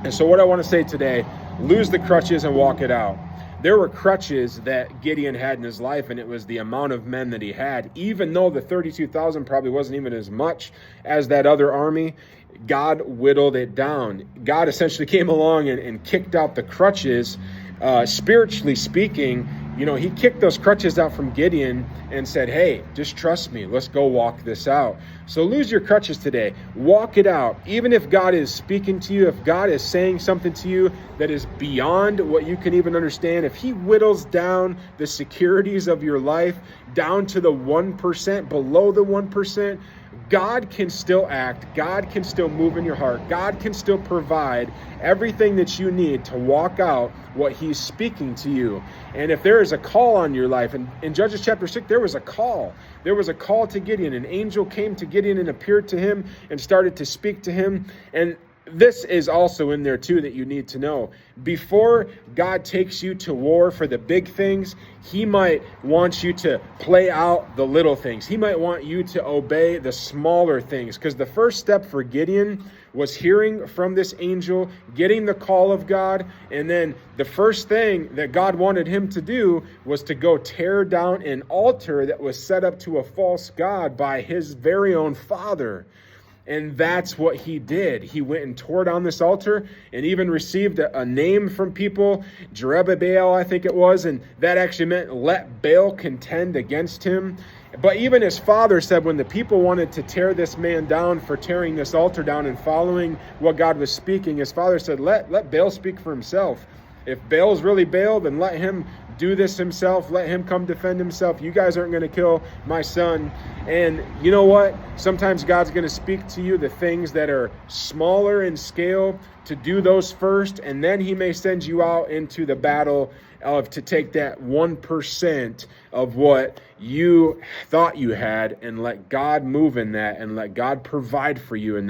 And so what I want to say today, lose the crutches and walk it out. There were crutches that Gideon had in his life, and it was the amount of men that he had. Even though the 32,000 probably wasn't even as much as that other army, God whittled it down. God essentially came along and kicked out the crutches. Spiritually speaking, he kicked those crutches out from Gideon and said, hey, just trust me. Let's go walk this out. So lose your crutches today. Walk it out. Even if God is speaking to you, if God is saying something to you that is beyond what you can even understand, if he whittles down the securities of your life down to the 1%, below the 1%, God can still act. God can still move in your heart. God can still provide everything that you need to walk out what he's speaking to you. And if there is a call on your life, and in Judges chapter 6, there was a call. There was a call to Gideon. An angel came to Gideon and appeared to him and started to speak to him. And this is also in there too that you need to know. Before God takes you to war for the big things, he might want you to play out the little things. He might want you to obey the smaller things, because the first step for Gideon was hearing from this angel, getting the call of God, and then the first thing that God wanted him to do was to go tear down an altar that was set up to a false god by his very own father. And that's what he did. He went and tore down this altar and even received a name from people, Jerubbaal, I think it was, and that actually meant let Baal contend against him. But even his father said when the people wanted to tear this man down for tearing this altar down and following what God was speaking, his father said, let Baal speak for himself. If Baal's really Baal, then let him do this himself. Let him come defend himself. You guys aren't going to kill my son. And you know what? Sometimes God's going to speak to you the things that are smaller in scale, to do those first, and then he may send you out into the battle to take that 1% of what you thought you had and let God move in that and let God provide for you in that.